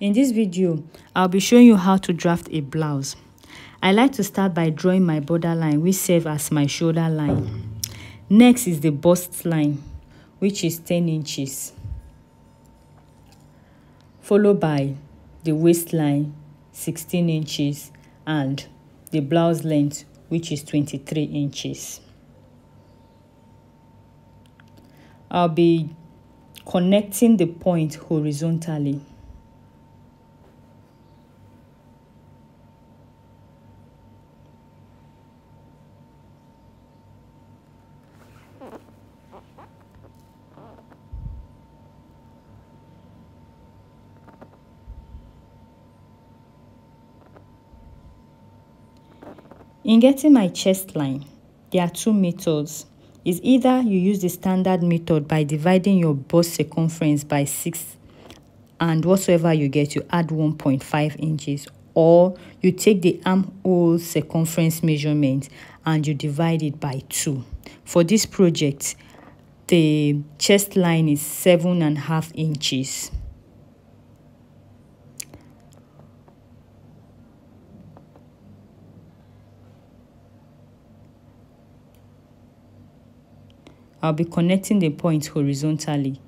In this video, I'll be showing you how to draft a blouse. I like to start by drawing my borderline, which serves as my shoulder line. Next is the bust line, which is 10 inches, followed by the waistline, 16 inches, and the blouse length, which is 23 inches. I'll be connecting the point horizontally. In getting my chest line, there are two methods. It's either you use the standard method by dividing your bust circumference by 6 and whatsoever you get, you add 1.5 inches, or you take the armhole circumference measurement and you divide it by 2. For this project, the chest line is 7.5 inches. I'll be connecting the points horizontally.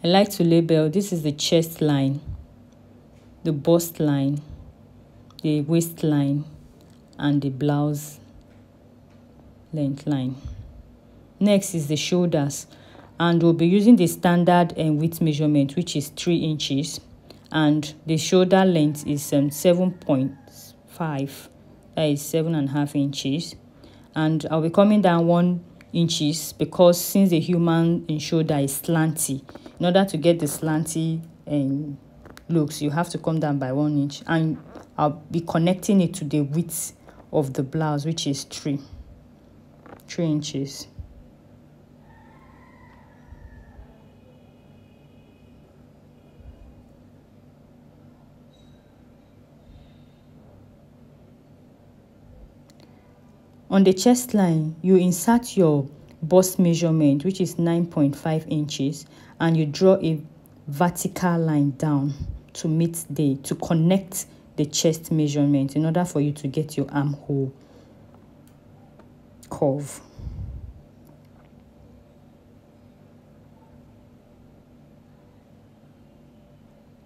I like to label, this is the chest line, the bust line, the waistline, and the blouse length line. Next is the shoulders, and we'll be using the standard width measurement, which is 3 inches. And the shoulder length is 7.5, that is 7.5 inches. And I'll be coming down 1 inches because since the human shoulder is slanty, in order to get the slanty looks, you have to come down by 1 inch. And I'll be connecting it to the width of the blouse, which is 3 inches. On the chest line, you insert your bust measurement, which is 9.5 inches, and you draw a vertical line down to connect the chest measurement in order for you to get your armhole curve.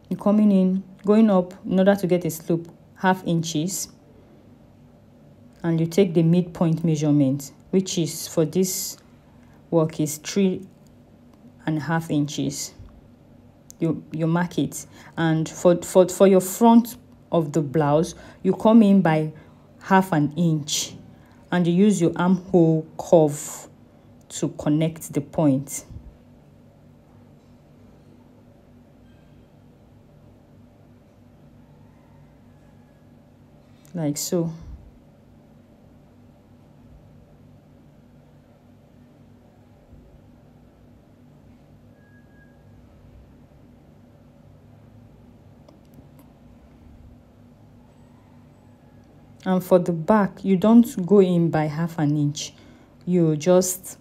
You're going up in order to get a slope 0.5 inches. And you take the midpoint measurement, which is for this work is 3.5 inches. You mark it, and for your front of the blouse, you come in by 0.5 inch, and you use your armhole curve to connect the point. Like so. And for the back, you don't go in by 0.5 inch. You just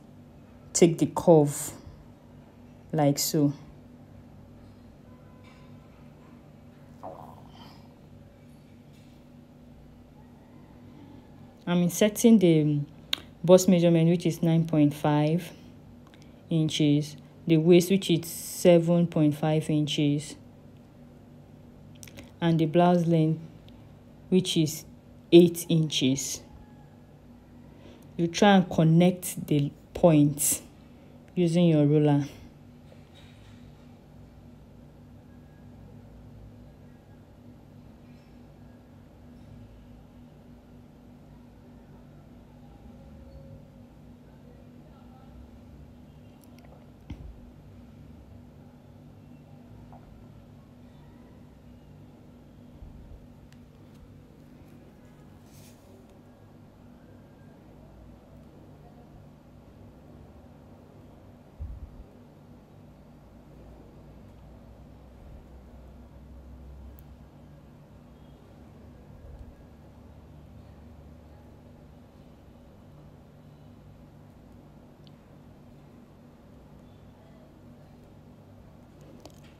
take the curve like so. I'm inserting the bust measurement, which is 9.5 inches, the waist, which is 7.5 inches, and the blouse length, which is 8 inches. You try and connect the points using your ruler.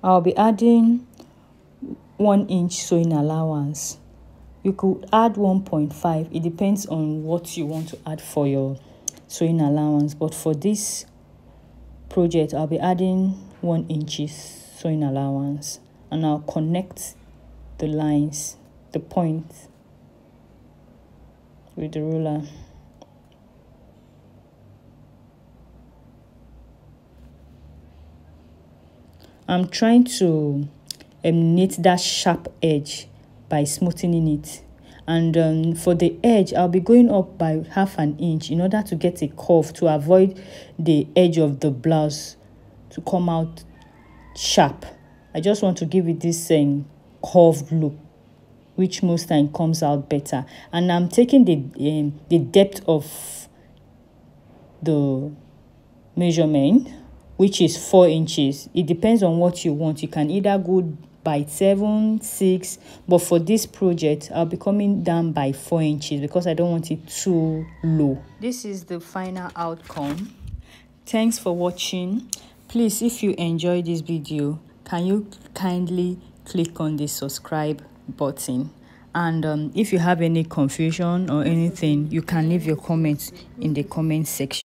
I'll be adding 1 inch sewing allowance. You could add 1.5. It depends on what you want to add for your sewing allowance. But for this project, I'll be adding 1 inch sewing allowance, and I'll connect the lines, the points, with the ruler. I'm trying to knit that sharp edge by smoothing it, and for the edge I'll be going up by 1/2 inch in order to get a curve, to avoid the edge of the blouse to come out sharp. I just want to give it this curved look, which most time comes out better. And I'm taking the depth of the measurement, which is 4 inches. It depends on what you want. You can either go by 7, 6, but for this project I'll be coming down by 4 inches because I don't want it too low. This is the final outcome. Thanks for watching. Please, if you enjoyed this video, can you kindly click on the subscribe button, and if you have any confusion or anything, you can leave your comments in the comment section.